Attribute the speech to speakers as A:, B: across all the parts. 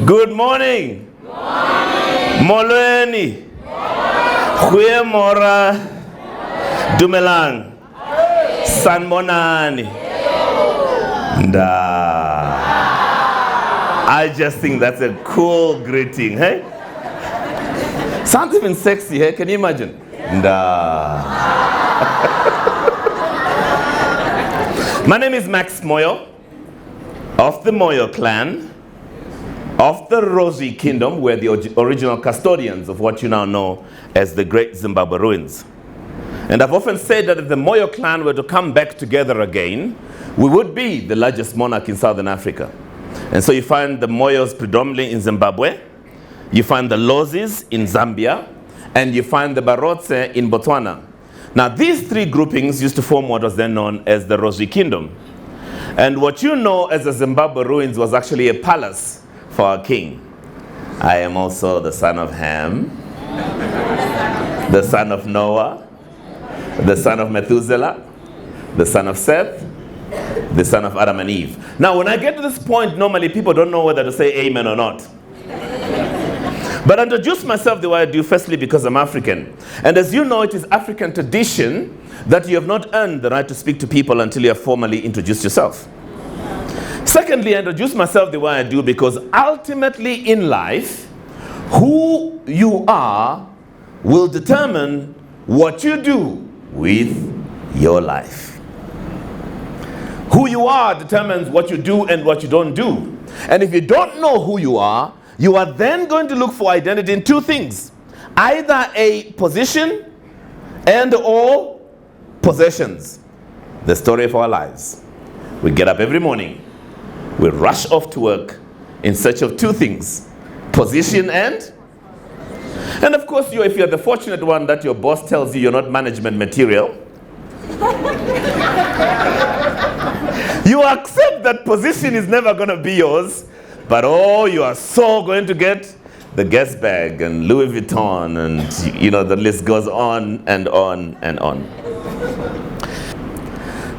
A: Good morning. Molweni. Goeiemorgen. Dumelang. Sanmonani. I just think that's a cool greeting, hey? Sounds even sexy, hey? Can you imagine? My name is Max Moyo, of the Moyo clan, of the Rosy Kingdom. We're the original custodians of what you now know as the Great Zimbabwe Ruins. And I've often said that if the Moyo clan were to come back together again, we would be the largest monarch in Southern Africa. And so you find the Moyos predominantly in Zimbabwe, you find the Lozis in Zambia, and you find the Barotse in Botswana. Now these three groupings used to form what was then known as the Rosy Kingdom. And what you know as the Zimbabwe Ruins was actually a palace for our king. I am also the son of Ham, the son of Noah, the son of Methuselah, the son of Seth, the son of Adam and Eve. Now when I get to this point, normally people don't know whether to say amen or not. But I introduce myself the way I do, firstly because I'm African. And as you know, it is African tradition that you have not earned the right to speak to people until you have formally introduced yourself. Secondly, I introduce myself the way I do because ultimately in life, who you are will determine what you do with your life. Who you are determines what you do and what you don't do. And if you don't know who you are then going to look for identity in two things. Either a position and or possessions. The story of our lives. We get up every morning. We rush off to work in search of two things. Position and of course, if you're the fortunate one that your boss tells you you're not management material, you accept that position is never going to be yours. But you are so going to get the Guess bag and Louis Vuitton and the list goes on and on and on.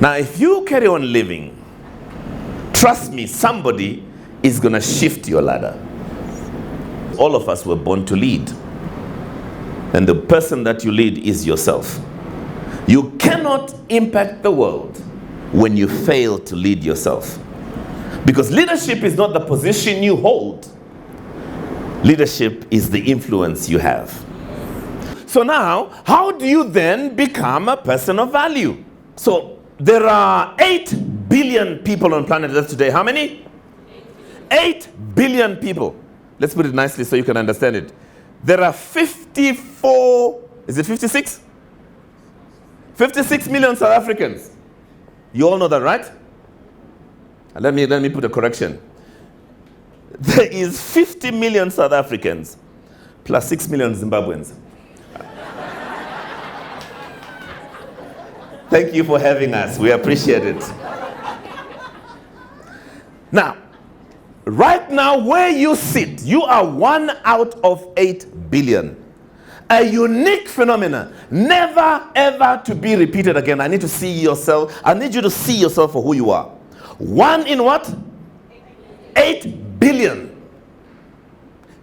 A: Now if you carry on living, trust me, somebody is going to shift your ladder. All of us were born to lead. And the person that you lead is yourself. You cannot impact the world when you fail to lead yourself. Because leadership is not the position you hold. Leadership is the influence you have. So now, how do you then become a person of value? So there are 8 billion people on planet Earth today. How many? 8 billion people. Let's put it nicely so you can understand it. There are 56 million South Africans. You all know that, right? Let me put a correction. There is 50 million South Africans plus 6 million Zimbabweans. Thank you for having us. We appreciate it. Now, right now where you sit, you are 1 out of 8 billion. A unique phenomenon, never ever to be repeated again. I need you to see yourself for who you are. 1 in what? 8 billion.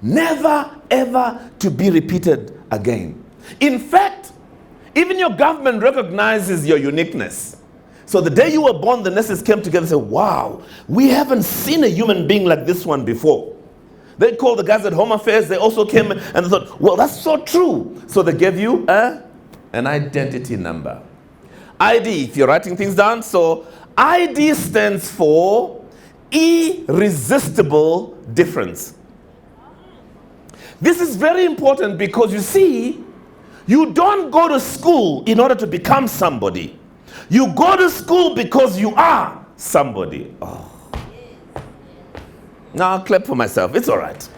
A: Never ever to be repeated again. In fact, even your government recognizes your uniqueness. So the day you were born, the nurses came together and said, wow, we haven't seen a human being like this one before. They called the guys at Home Affairs, they also came and they thought, well, that's so true. So they gave you an identity number. ID, if you're writing things down, so ID stands for irresistible difference. This is very important because you see, you don't go to school in order to become somebody. You go to school because you are somebody. Oh. Now I'll clap for myself. It's all right.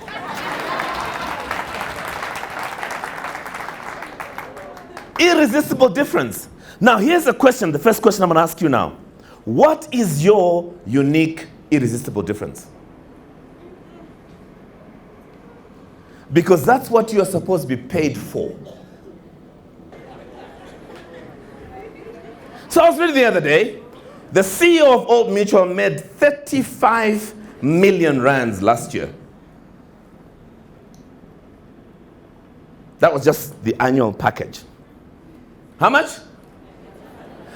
A: Irresistible difference. Now here's a question, the first question I'm going to ask you now. What is your unique, irresistible difference? Because that's what you are supposed to be paid for. So I was reading the other day, the CEO of Old Mutual made 35 million rands last year. That was just the annual package. How much?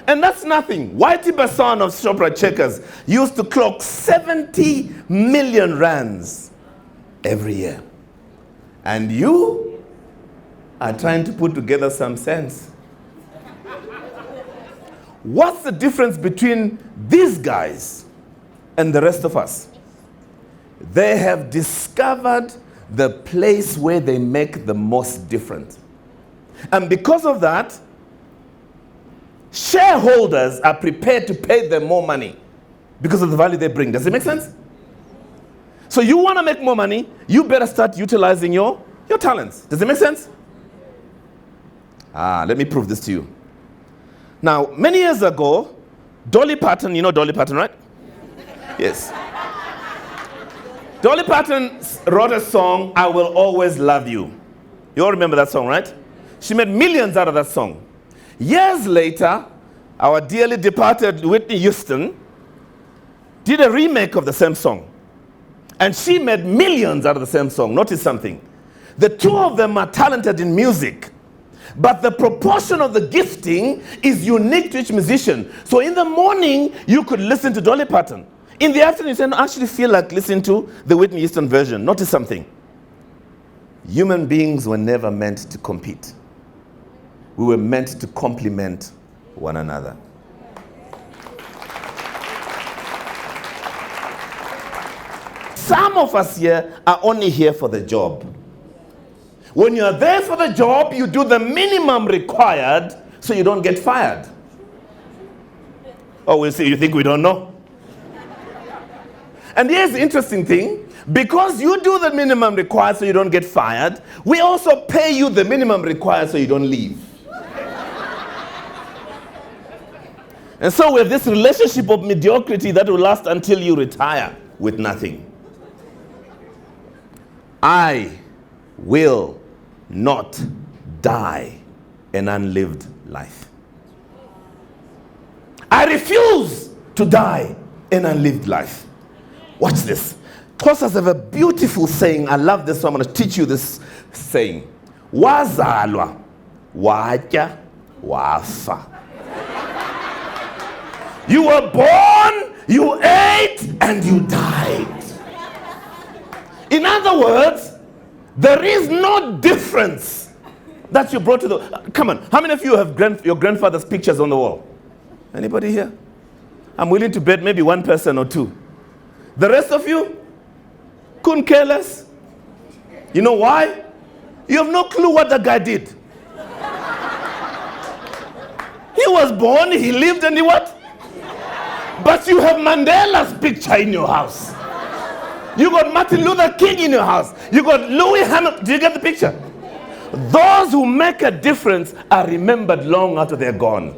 A: And that's nothing. Whitey Basson of Shoprite Checkers used to clock 70 million rands every year. And you are trying to put together some sense. What's the difference between these guys and the rest of us? They have discovered the place where they make the most difference. And because of that, shareholders are prepared to pay them more money because of the value they bring. Does it make sense? So you want to make more money, you better start utilizing your talents. Does it make sense? Let me prove this to you. Now, many years ago, Dolly Parton, you know Dolly Parton, right? Yes. Dolly Parton wrote a song, I Will Always Love You. You all remember that song, right? She made millions out of that song. Years later, our dearly departed Whitney Houston did a remake of the same song. And she made millions out of the same song. Notice something. The two of them are talented in music, but the proportion of the gifting is unique to each musician. So in the morning, you could listen to Dolly Parton. In the afternoon, you say, no, I actually feel like listening to the Whitney Houston version. Notice something. Human beings were never meant to compete. We were meant to complement one another. Some of us here are only here for the job. When you're there for the job, you do the minimum required so you don't get fired. Oh, we'll see. You think we don't know? And here's the interesting thing. Because you do the minimum required so you don't get fired, we also pay you the minimum required so you don't leave. And so we have this relationship of mediocrity that will last until you retire with nothing. I will not die an unlived life. I refuse to die an unlived life. Watch this. Xhosas have a beautiful saying. I love this, so I'm going to teach you this saying. Wazalwa, watya, wafa. You were born, you ate, and you died. In other words, there is no difference that you brought to the... Come on, how many of you have your grandfather's pictures on the wall? Anybody here? I'm willing to bet maybe one person or two. The rest of you couldn't care less. You know why? You have no clue what that guy did. He was born, he lived, and he what? But you have Mandela's picture in your house. You got Martin Luther King in your house. You got Louis Hamilton. Do you get the picture? Those who make a difference are remembered long after they're gone.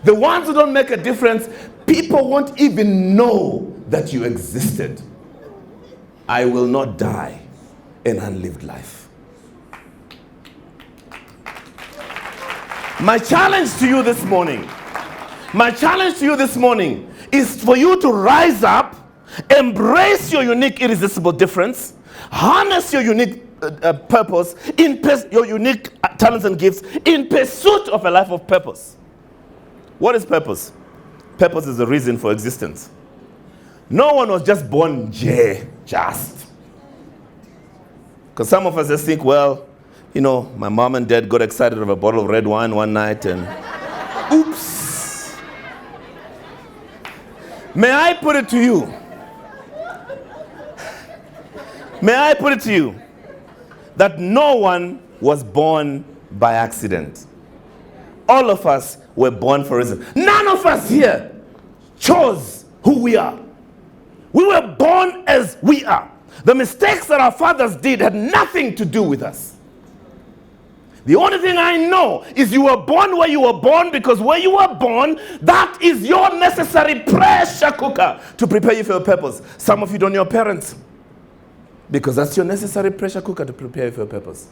A: The ones who don't make a difference, people won't even know that you existed. I will not die an unlived life. My challenge to you this morning, is for you to rise up, embrace your unique, irresistible difference, harness your unique purpose, your unique talents and gifts in pursuit of a life of purpose. What is purpose? Purpose is the reason for existence. No one was just born just. Because some of us just think, well, you know, my mom and dad got excited over a bottle of red wine one night and oops. May I put it to you? That no one was born by accident. All of us were born for a reason. None of us here chose who we are. We were born as we are. The mistakes that our fathers did had nothing to do with us. The only thing I know is you were born where you were born, because where you were born, that is your necessary pressure cooker to prepare you for your purpose. Some of you don't know your parents, because that's your necessary pressure cooker to prepare you for your purpose.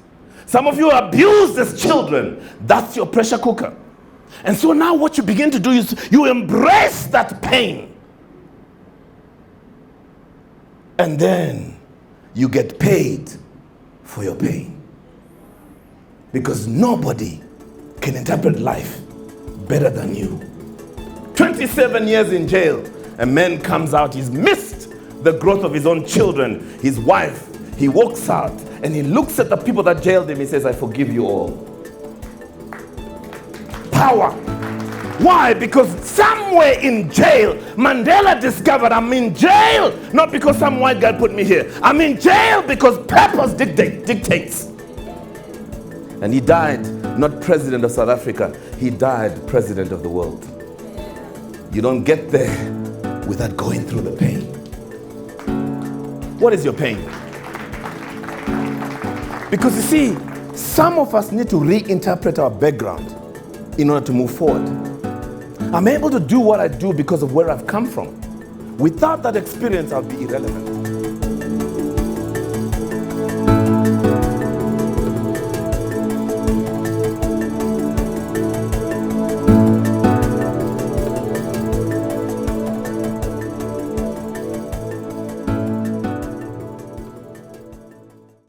A: Some of you are abused as children. That's your pressure cooker. And so now what you begin to do is you embrace that pain. And then you get paid for your pain. Because nobody can interpret life better than you. 27 years in jail, a man comes out, he's missed the growth of his own children, his wife. He walks out and he looks at the people that jailed him. He says, I forgive you all. Power. Why? Because somewhere in jail, Mandela discovered I'm in jail, not because some white guy put me here. I'm in jail because purpose dictates. And he died, not president of South Africa. He died president of the world. You don't get there without going through the pain. What is your pain? Because you see, some of us need to reinterpret our background in order to move forward. I'm able to do what I do because of where I've come from. Without that experience, I'll be irrelevant.